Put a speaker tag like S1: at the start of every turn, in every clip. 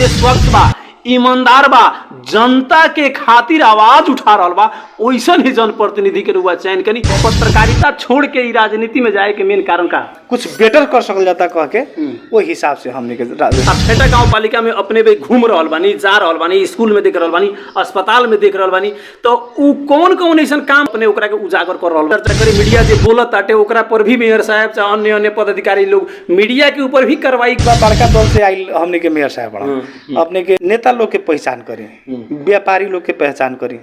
S1: जे स्वच्छ बा, ईमानदार बा, जनता के खातिर आवाज उठा रहा बा, वैसन ही जनप्रतिनिधि के रुआ चयन करी। पत्रकारिता छोड़ के ई राजनीति में जाए के मेन कारण का
S2: कुछ बेटर कर सकल जाता कह के वो हिसाब से हमने के
S1: फेटा गांव पालिका में अपने भी घूम रहल बानी, जा रहल बानी, स्कूल में देख रहल बानी, अस्पताल में देख रहल बानी, तो उ कौन कौन ऐसा काम अपने ओकरा के उजागर कर रहल चर्चा करी। मीडिया जे बोलत ताटे ओकरा पर भी मेयर साहब चाहे अन्य अन्य पदाधिकारी लोग मीडिया के ऊपर भी कार्रवाई।
S2: बड़का दल से आई हमने के मेयर साहब बड़ा अपने के नेता लोग के पहचान करी, व्यापारी लोग के पहचान करी,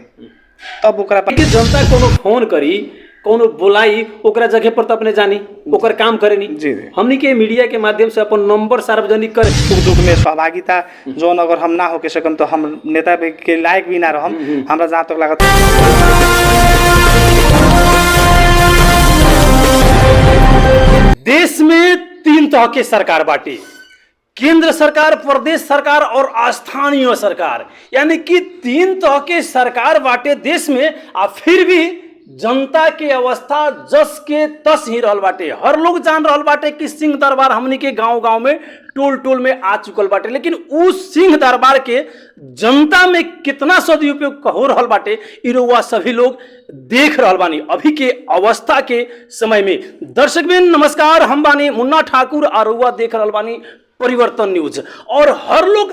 S2: तब ओकरा पर
S1: जनता कोनो फोन करी, कोनो बुलाई, ओकरा जगह पर तो अपने जानी ओकर काम करे नहीं।
S2: जी
S1: हमनी के मीडिया के माध्यम से अपन नंबर सार्वजनिक करे,
S2: सुख दुख में सहभागिता जोन अगर हम ना होके सकम तो हम नेता के लायक भी ना रहम। हमरा जहाँ तक लागत
S1: देश में 3 तरह के सरकार बाटे, केंद्र सरकार, प्रदेश सरकार और स्थानीय सरकार, यानी कि 3 तरह के सरकार बाटे देश में। आ फिर भी जनता के अवस्था जस के तस ही रहल बाटे। हर लोग जान रहल बाटे कि सिंह दरबार हमनी के गांव गांव में, टोल टोल में आ चुकल बाटे, लेकिन उस सिंह दरबार के जनता में कितना सदुपयोग हो रहल बाटे इ रउआ सभी लोग देख रहल बानी अभी के अवस्था के समय में। दर्शक बिन नमस्कार, हम बानी मुन्ना ठाकुर और रउआ देख रहल बानी परिवर्तन न्यूज। और हर लोग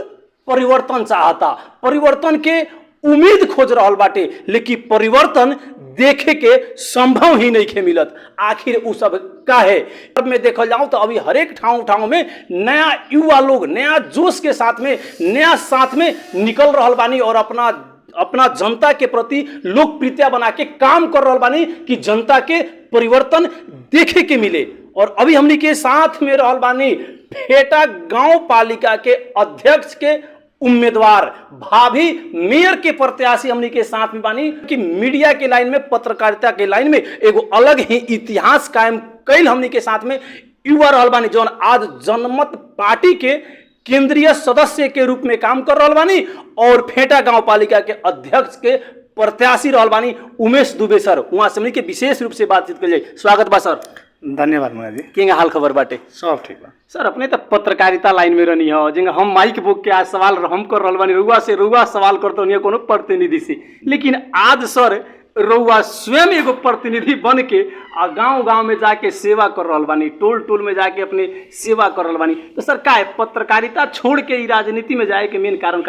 S1: परिवर्तन चाहता, परिवर्तन के उम्मीद खोज रहल बाटे, लेकिन परिवर्तन देखे के संभव ही नहीं के मिलत। आखिर उ सब का है में देखल जाऊं तो अभी हर एक ठाव में नया युवा लोग नया जोश के साथ में, नया साथ में निकल रहल बानी और अपना जनता के प्रति लोकप्रियता बना के काम कर रहल बानी कि जनता के परिवर्तन देखे के मिले। और अभी हमनी के साथ में रहल बानी फेटा गांव पालिका के अध्यक्ष के उम्मीदवार, भाभी मेयर के प्रत्याशी हमनी के साथ में बानी कि मीडिया के लाइन में, पत्रकारिता के लाइन में एगो अलग ही इतिहास कायम कैल हमनी के साथ में युवा रहल बानी, जौन आज जनमत पार्टी के केंद्रीय सदस्य के रूप में काम कर रहल बानी और फेटा गांव पालिका के अध्यक्ष के प्रत्याशी रहल बानी उमेश दुबे सर। वहां से हमनी के विशेष रूप से बातचीत कर जाए। स्वागत बा सर।
S2: धन्यवाद मुन्ना जी।
S1: केंगा हाल खबर बाटे?
S2: सब ठीक बा
S1: सर। अपने तो पत्रकारिता लाइन में रहनी हो, जिंगा हम माइक बुक के आज सवाल हम कर रहल बानी, रुआ सवाल करते नहीं कोनो प्रतिनिधि से, लेकिन आज सर रुआ स्वयं एगो प्रतिनिधि बन के आ गांव गांव में जाके सेवा कर रहल बानी, टोल टोल में जाके अपने सेवा कर रहल बानी। तो सर का है पत्रकारिता छोड़ के ई राजनीति में जाए के मेन कारण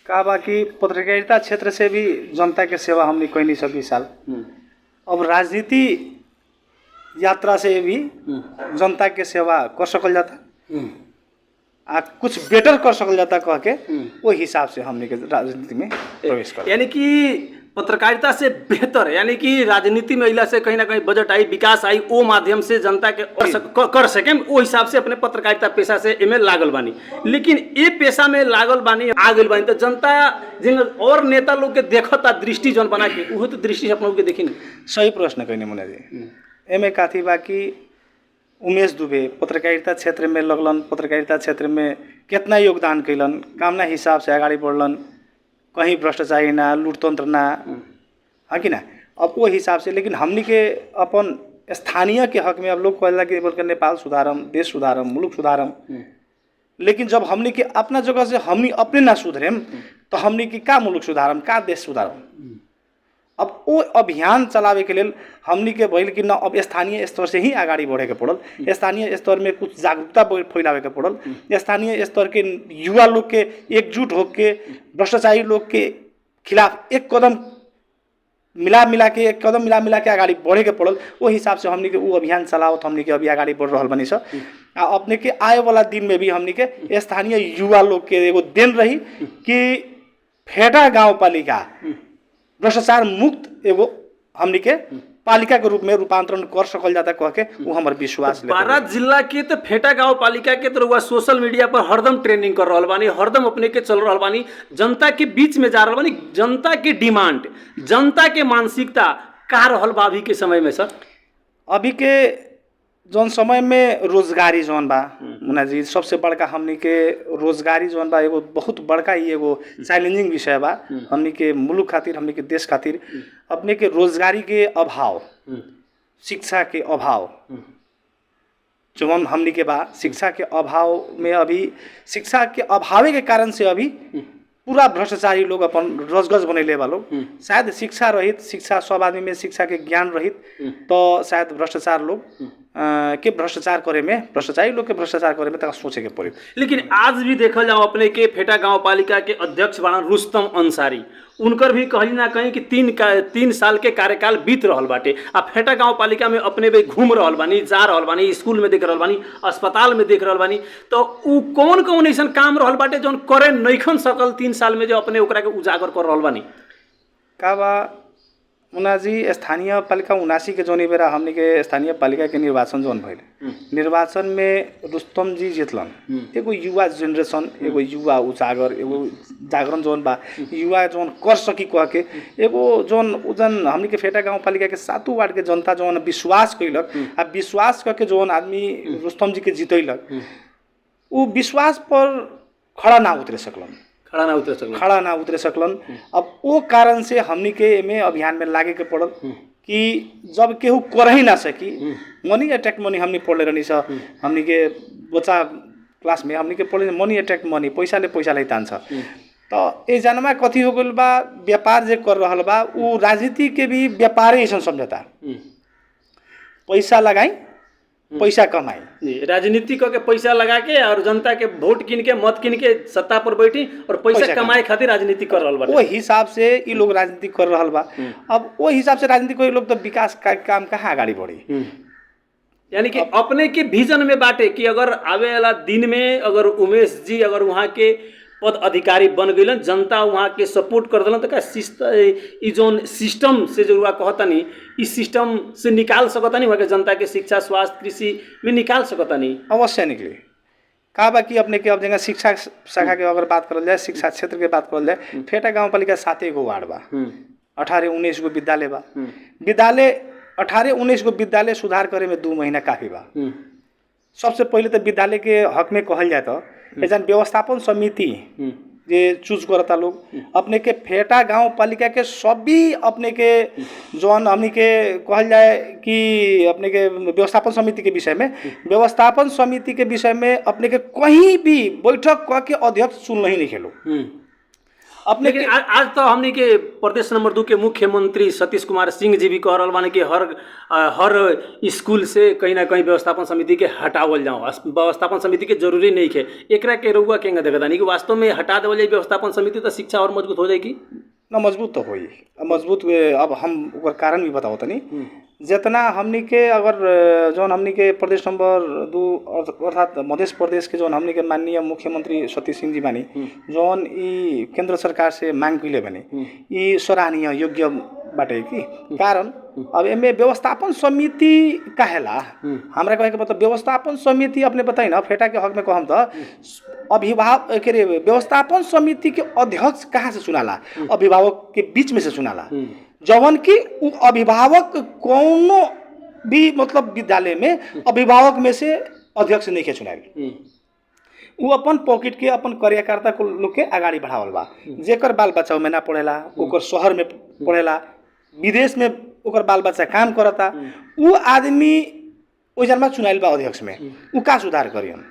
S1: का
S2: बा कि पत्रकारिता क्षेत्र से भी जनता के सेवा हमने कोई नहीं 26 साल, अब राजनीति यात्रा से भी जनता के सेवा कर सकल जाता, कुछ बेटर कर सकल जाता कह के वो हिसाब से हमने के राजनीति में प्रवेश कर।
S1: यानी कि पत्रकारिता से बेहतर, यानी कि राजनीति में अइला से कहीं ना कहीं बजट आई, विकास आई, वो माध्यम से जनता के कर सके, वो हिसाब से अपने पत्रकारिता पेशा से एमे लागल बानी। लेकिन ये पेशा में लागल बानी, आ गइल बानी, तो जनता जिन और नेता लोग के देखता दृष्टि जौन बना के, वो तो दृष्टि से अपने लोग के देखी नहीं।
S2: सही प्रश्न कहनी मुन्ना जी। एमे काथी बा कि उमेश दुबे पत्रकारिता क्षेत्र में लगलन, पत्रकारिता क्षेत्र में कितना योगदान कैलन, कामना हिसाब से आगाड़ी बढ़लन, कहीं भ्रष्टाचारी ना, लूटतंत्र ना, हाँ कि ना। अब वो हिसाब से, लेकिन हमनी के अपन स्थानीय के हक में अब लोग कहला कि बोल नेपाल सुधारम, देश सुधारम, मुल्क सुधारम, लेकिन जब हमनी के अपना जगह से हमनी अपने ना सुधरेम तो हमनी के का मुल्क सुधारम, का देश सुधारम। अब वो अभियान चलावे के लिए हमनी के भइल कि न अब स्थानीय स्तर से ही आगाड़ी बढ़े के पड़ल, स्थानीय स्तर में कुछ जागरूकता फैलावे के पड़ल, स्थानीय स्तर के युवा लोग के एकजुट होके भ्रष्टाचारी लोग के खिलाफ एक कदम मिला मिला के आगाड़ी बढ़े के पड़ल। वो हिसाब से हमनी के वो अभियान चलावत हमनी के अभी आगाड़ी बढ़ रहल बनी सब। अपने के आए वाला दिन में भी हमनी के स्थानीय युवा लोग के एगो देन रही कि फेटा गाँव पालिका भ्रष्टाचार मुक्त एगो हमनी के पालिका के रूप में रूपांतरण कर सकल जाता कह के वो हमार विश्वास।
S1: 12 जिला के तो फेटा गांव पालिका के तो सोशल मीडिया पर हरदम ट्रेंडिंग कर रहल बानी, हरदम अपने के चल रहल बानी, जनता के बीच में जा रहल बानी। जनता की डिमांड, जनता के मानसिकता का रहल बा अभी के समय में सर?
S2: अभी के जौन समय में रोजगारी जौन बा मुन्ना जी, सबसे बड़का हमनी के रोजगारी जौन बा एगो बहुत बड़का ही एगो चैलेंजिंग विषय बा हमनी के मुल्क खातिर, हमनी के देश खातिर। अपने के रोजगारी के अभाव, शिक्षा के अभाव, जौन हमनी के बा शिक्षा के अभाव में अभी शिक्षा के अभावे के कारण से अभी पूरा भ्रष्टाचारी लोग अपन रसगज बनैले बा लोग। शायद शिक्षा रहित, शिक्षा सब आदमी में शिक्षा के ज्ञान रहित तो शायद भ्रष्टाचार लोग के भ्रष्टाचार करे में, भ्रष्टाचारी लोग के भ्रष्टाचार करे में तक सोचे के पड़े।
S1: लेकिन आज भी देखल जाओ अपने के फेटा गांव पालिका के अध्यक्ष बना रुस्तम अंसारी, उनकर भी कहीं ना कहीं कि 3 साल के कार्यकाल बीत रहल बाटे। आ फेटा गांव पालिका में अपने भी घूम रहल बानी, जा रहल बानी, स्कूल में देख रहल बानी, अस्पताल में देख रहल बानी, तो उ कौन कौन ऐसा काम रहल बाटे जौन करे नइखन सकल 3 साल में जो अपने ओकरा के उजागर कर रहल बानी?
S2: का बा मुन्ना जी, स्थानीय पालिका 79 के जोन बेरा हमने के स्थानीय पालिका के निर्वाचन जोन भइल, निर्वाचन में रुस्तम जी जीतलन। एगो युवा जनरेशन, एगो युवा उजागर, एगो जागरण जोन बा, युवा जोन कर सकी कह के एगो जोन उजन हमने के फेटा गांव पालिका के 7 वार्ड के जनता जोन विश्वास कैलक, आ विश्वास करके जोन आदमी रुस्तम जी के जीतैलक, उ विश्वास पर खड़ा ना उतरे सकलन, खड़ा ना उतरे सकलन। अब वो कारण से हमनी के में अभियान में लागे के पड़ल कि जब केहू कर ही ना सकी, मनी अट्रैक्ट मनी हमनी पढ़ले रहनी सा, हमनी के बच्चा क्लास में हमनी के पढ़ले मनी अट्रैक्ट मनी, पैसा ले तान्छ। तो ए जनमा कथी हो गइल बा, व्यापार जे कर रहल बा उ राजनीति के भी व्यापारे ऐसा समझता, पैसा लगाई पैसा कमाई,
S1: राजनीति करके पैसा लगा के और जनता के वोट किन के मत किन के सत्ता पर बैठी और पैसा कमाए खातिर राजनीति कर रहल बा।
S2: वो हिसाब से ये लोग राजनीति कर रहल बा। अब वो हिसाब से राजनीति कोई लोग तो विकास का काम कहाँ आगाड़ी बढ़ी।
S1: यानी कि अपने के विजन में बाटे कि अगर आवे वाला दिन में अगर उमेश जी अगर वहाँ के पद अधिकारी बन गइलन, जनता वहाँ के सपोर्ट कर दिलन, तो का जोन सिस्टम से जो कहतनी इस सिस्टम से निकाल सकतनी वहाँ के जनता के शिक्षा, स्वास्थ्य, कृषि में निकाल सकतनी।
S2: अवश्य निकले। का बा कि अपने के अब जगह शिक्षा शाखा के अगर बात करल जाए, शिक्षा क्षेत्र के बात करल जाए, फेटा गाँव पालिका 7 गो वार्ड बा, 18-19 गो विद्यालय बा। विद्यालय 18-19 गो विद्यालय सुधार करे में 2 महीना काफी बा। सबसे पहले तो विद्यालय के हक में कहल जाए तो एजन व्यवस्थापन समिति जे चूज करता लोग, अपने के फेटा गांव पालिका के सभी अपने के जोन हमनी के कहल जाए कि अपने के व्यवस्थापन समिति के विषय में, व्यवस्थापन समिति के विषय में अपने के कहीं भी बैठक कह के अध्यक्ष सुन नहीं खेलो।
S1: अपने के आज तो हमने के प्रदेश नंबर 2 के मुख्यमंत्री सतीश कुमार सिंह जी भी कह रहा बानी कि हर स्कूल से कहीं ना कहीं व्यवस्थापन समिति के हटावल जाओ, व्यवस्थापन समिति के जरूरी नहीं है। एकरा के रउआ केंगा देखतानी कि वास्तव में हटा देवल जाए व्यवस्थापन समिति तो शिक्षा और मजबूत हो जाएगी
S2: ना? मजबूत तो होई, मजबूत। अब हम ओकर कारण भी बताओ तनी। जितना हमनी के अगर जौन हमनी के प्रदेश नंबर 2 अर्थात मध्य प्रदेश के जौन हमनी के माननीय मुख्यमंत्री सतीश सिंह जी बानी, जौन ई केंद्र सरकार से मांग कैले बानी, ई सराहनीय योग्य बाटे की कारण। अब एमे व्यवस्थापन समिति कहेला, हमरा कहे के मतलब व्यवस्थापन समिति अपने बताई ना, फेटा के हक में कहम तो अभिभावक के रे व्यवस्थापन समिति के अध्यक्ष कहाँ से चुनाला? अभिभावक के बीच में से चुनाला, जवन की उ अभिभावक कोनो भी मतलब विद्यालय में अभिभावक में से अध्यक्ष नहीं के चुनावी, उ अपन पॉकेट के अपन कार्यकर्ता को लोग के आगाड़ी बढ़ावल बा। जेकर बाल बच्चा में ना पढ़ेला, ओकर शहर में पढ़ेला, विदेश में ओकर बाल बच्चा काम करता, उ आदमी ओइ जन्मा चुनाइल बा अध्यक्ष में, उ का सुधार करियन?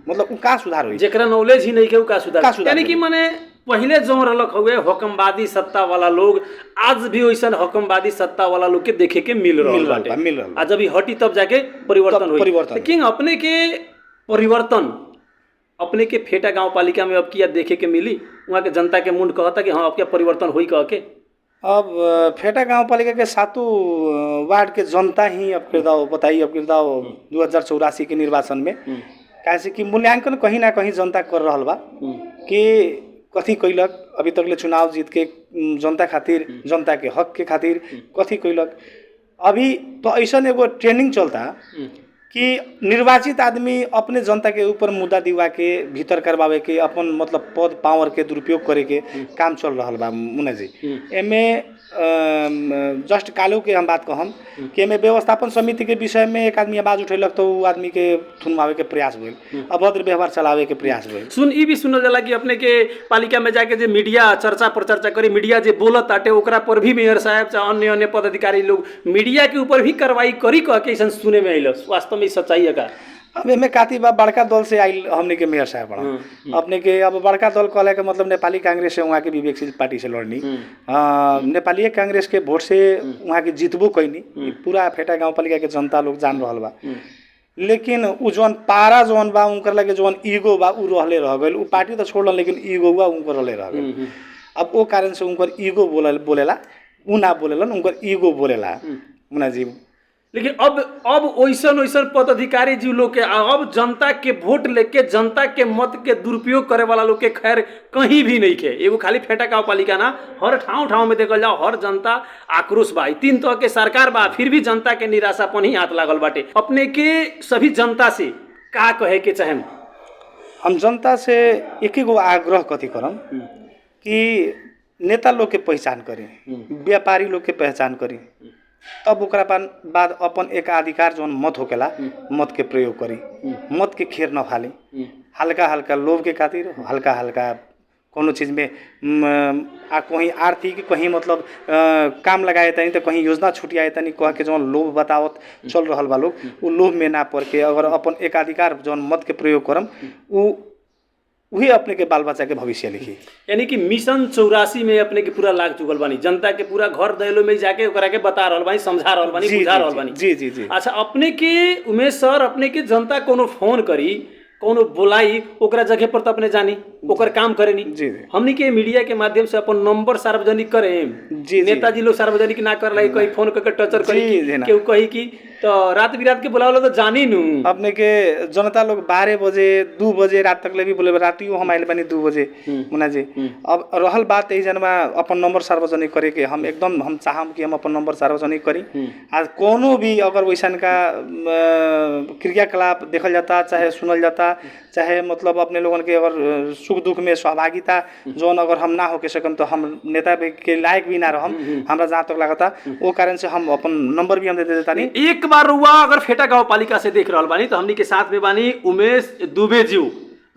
S2: मतलब उ का सुधार होई?
S1: जेकरा नॉलेज ही नहीं के उ का सुधार? यानी कि माने पहले जो रहलक हुए हुक्मवादी सत्ता वाला लोग, आज भी वैसन हुक्मवादी सत्ता वाला लोग के देखे के मिल रहा। आज जब हटी तब जाके परिवर्तन हुई। लेकिन अपने के परिवर्तन अपने के फेटा गांव पालिका में अब किया देखे के मिली? वहाँ के जनता के मुंड कहता कि हाँ अब क्या परिवर्तन हुई कह के?
S2: अब फेटा गांव पालिका के 7 वार्ड के जनता ही अब किरदाओ बताइए, अब किरदाओ 2084 के निर्वाचन में कैसे कि मूल्यांकन कहीं ना कहीं जनता कर रहा बा कि कथी कैलक अभी तक ले चुनाव जीत के जनता खातिर, जनता के हक के खातिर कथी कैलक। अभी तो ऐसा एगो ट्रेनिंग चलता कि निर्वाचित आदमी अपने जनता के ऊपर मुद्दा दिवा के भीतर करवावे के, अपन मतलब पद पावर के दुरुपयोग करे के काम चल रहा बा मुन्ना जी। एमे जस्ट कालो के हम बात कहम कि एमे व्यवस्थापन समिति के विषय में एक आदमी आवाज उठेलक तो वो आदमी के थुनवावे के प्रयास भेल, अभद्र व्यवहार चलावे के प्रयास भेल।
S1: ई भी सुनल जाला कि अपने के पालिका में जाके जे मीडिया चर्चा पर चर्चा करी, मीडिया जे बोलत आटे ओकरा पर भी मेयर साहब चाहे अन्य अन्य पदाधिकारी लोग मीडिया के ऊपर भी कार्रवाई करी कह के ऐसा सुने में आइल। वास्तव में सच्चाई है का?
S2: अब एमे काती बा बड़का दल से आइल हमने के मेयर साहब बड़ा अपने के अब बड़का दल कहले के मतलब नेपाली कांग्रेस से वहाँ के विवेकशील पार्टी से लड़नी नेपाली कांग्रेस के वोट से वहाँ के जीतबो कैनी पूरा फेटा गाँव पालिका के जनता लोग जान रहा बा लेकिन उ जौन पारा जौन बा उनकर लगे जौन ईगो बा उ रहले रह गइल उ पार्टी तो छोड़ल लेकिन ईगो बा उनकर रहले रह गइल अब वो कारण से उनकर ईगो बोलेला उ ना बोलेलन उनकर ईगो बोलेला मुना जी।
S1: लेकिन अब वैसन पदाधिकारी जी लोग के अब जनता के वोट लेके जनता के मत के दुरुपयोग करे वाला लोग के खैर कहीं भी नहीं खे। एगो खाली फेटा गाँव पालिका ना हर ठाव में देखल जाओ हर जनता आक्रोश बा। 3 तरह के सरकार बा फिर भी जनता के निराशापन ही हाथ लागल बाटे। अपने के सभी जनता से का कहे के चाहे?
S2: हम जनता से एक गो आग्रह कथी करम कि नेता लोग के पहचान करी व्यापारी लोग के पहचान करी तब ओकरा बाद अपन एकाधिकार जौन मत होकेला मत के प्रयोग करी मत के खेर न फाली हल्का हल्का लोभ के खातिर हल्का हल्का कोनो चीज में कहीं आर्थिक कहीं मतलब काम लगाए तनी तो कहीं योजना छुटियाए तनी कह के जौन लोभ बतावत चल रहा बा लोग उ लोभ में ना पड़ के अगर अपन एकाधिकार जौन मत के प्रयोग करम वही अपने के बाल बच्चा के भविष्य लिखी।
S1: यानी कि मिशन 84 में अपने के पूरा लाग चुकल बानी जनता के पूरा घर दहलो में जाके ओकरा के बता रहल बानी समझा रहल बानी बुझा रहल बानी।
S2: जी जी जी।
S1: अच्छा अपने के उमेश सर अपने के जनता कोनो फोन करी कोनो बुलाई ओकरा जगह पर तो अपने जानी ओकर काम करे नी
S2: जी।
S1: हमनी के मीडिया के माध्यम से अपन नंबर सार्वजनिक करे
S2: जी।
S1: नेताजी लोग सार्वजनिक ना कर लाई कहीं फोन करके टचर करी केहू कही कि तो रात बिरात के बुलावलो तो जानी नू
S2: अपने के जनता लोग 12 बजे 2 बजे रात तक ले भी बोले रातियो हम आइल बानी 2 बजे मुना जी। अब रहल बात यही जनमा अपन नंबर सार्वजनिक करे के हम एकदम हम चाहम कि हम अपन नंबर सार्वजनिक करी आज कोनो भी अगर वैसन का क्रियाकलाप देखल जाता चाहे सुनल जाता चाहे मतलब अपने लोगन के अगर सुख दुख में सहभागिता जौन अगर हम ना होके सकम तो हम नेता के लायक भी ना रहम हमरा जहाँ तक लगता वो कारण से हम अपन नंबर भी हम दे देता नहीं।
S1: एक बार रुआ अगर फेटा गाँव पालिका से देख रहल बानी तो हमनी के साथ में बानी उमेश दुबे जी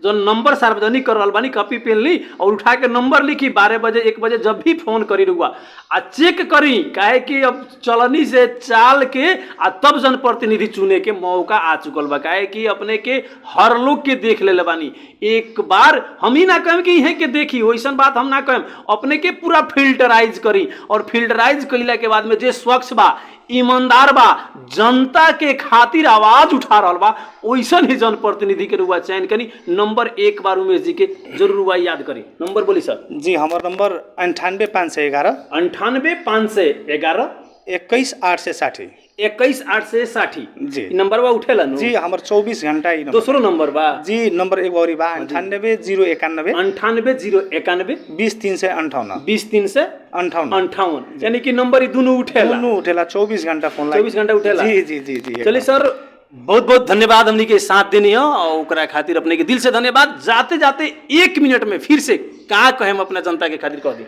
S1: जो नंबर सार्वजनिक कर रहल बानी कॉपी पेन ली और उठा के नंबर लिखी 12 बजे 1 बजे जब भी फोन करी रुआ आ चेक करी काहे कि अब चलनी से चाल के आ तब जनप्रतिनिधि चुने के मौका आ चुकल बा काहे कि अपने के हर लोग के देख ले बानी। एक बार हम ही ना कहें कि इहे के देखी वैसन बात हम ना कहें अपने के पूरा फिल्टराइज करी और फिल्टराइज कइला के बाद में जे स्वच्छ बा ईमानदार बा जनता के खातिर आवाज उठा रहा बा वैसन ही जनप्रतिनिधि के रुआ चयन करी। नंबर एक बार उमेश जी के जरूर रुआ याद करी नंबर बोली सर।
S2: जी हमारा नंबर 98511
S1: 98511
S2: 21860
S1: 21860
S2: जी
S1: नंबर बा उठेला
S2: जी हमार 24 घंटा ही
S1: दूसरो नंबर बा
S2: जी नंबर एक और बा 98091
S1: 98091
S2: 20358
S1: 20358 यानी कि नंबर ही दोनों उठेला
S2: 24 घंटा फोन
S1: 24 घंटा उठेला
S2: जी जी जी जी।
S1: चलिए सर बहुत बहुत धन्यवाद हमनी के साथ देनी है और ओकरा खातिर अपने के दिल से धन्यवाद। जाते जाते 1 मिनट में फिर से का कहें अपना जनता के खातिर कह दी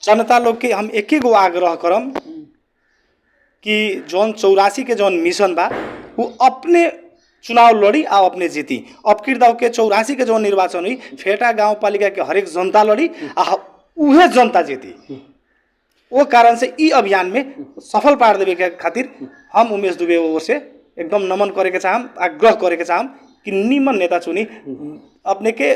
S2: जनता लोग के हम एक गो आग्रह करम कि जौन 84 के जौन मिशन बा वो अपने चुनाव लड़ी आ अपने जीती। अब किरदाव के 84 के जौन निर्वाचन हुई फेटा गांव पालिका के हरेक जनता लड़ी आ उहे जनता जीती। वो कारण से ई अभियान में सफल पार देवे के खातिर हम उमेश दुबे ओर से एकदम नमन करे के चाहम आग्रह करे के चाहम कि निमन नेता चुनी अपने के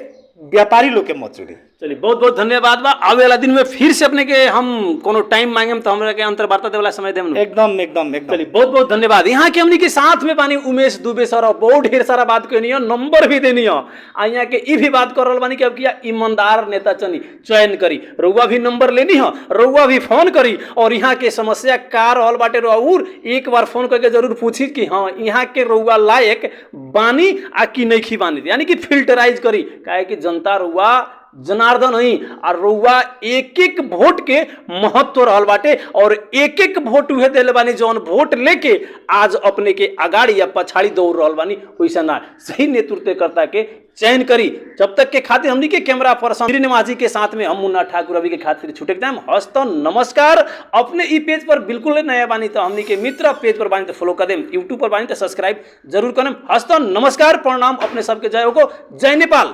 S2: व्यापारी लोग के मत चुनी।
S1: चलिए बहुत बहुत धन्यवाद बा। आवे वाला दिन में फिर से अपने के हम कोनो टाइम मांगे तो हमरा के अंतर्वार्ता देवला समय देम
S2: एकदम एकदम एकदम।
S1: चलिए बहुत बहुत धन्यवाद। यहाँ के हमनी के साथ में बानी उमेश दुबे सर बहुत ढेर सारा बात कहनी है नंबर भी देनी है आ यहाँ के ई भी बात कर रहल बानी कि अब किया ईमानदार नेता चुनी चयन करी रउआ भी नंबर लेनी है रउआ भी फोन करी और यहाँ के समस्या का रहल बाटे रउर एक बार फोन करके जरूर पूछी कि हाँ यहाँ के रउआ लायक बानी आ कि नहीं खी बानी यानी कि फिल्टराइज करी काहे कि जनता रउआ जनार्दन ही और रउआ एक एक वोट के महत्व रहल बाटे और एक एक वोट उहे देले बानी जौन वोट लेके आज अपने के अगाड़ी या पछाड़ी दौड़ रहल बानी वैसा ना सही नेतृत्वकर्ता के चयन करी। जब तक के खातिर हमनी के कैमरा पर्सन श्रीनिवाजी के साथ में हम मुन्ना ठाकुर अभी के खातिर छुटे टाइम हस्तो नमस्कार। अपने ई पेज पर बिल्कुल नया बानी तो हमनी के मित्र पेज पर बानी तो फॉलो कर देम यूट्यूब पर बानी तो सब्सक्राइब जरूर करें। हस्तो नमस्कार प्रणाम अपने सबके जय हो जय नेपाल।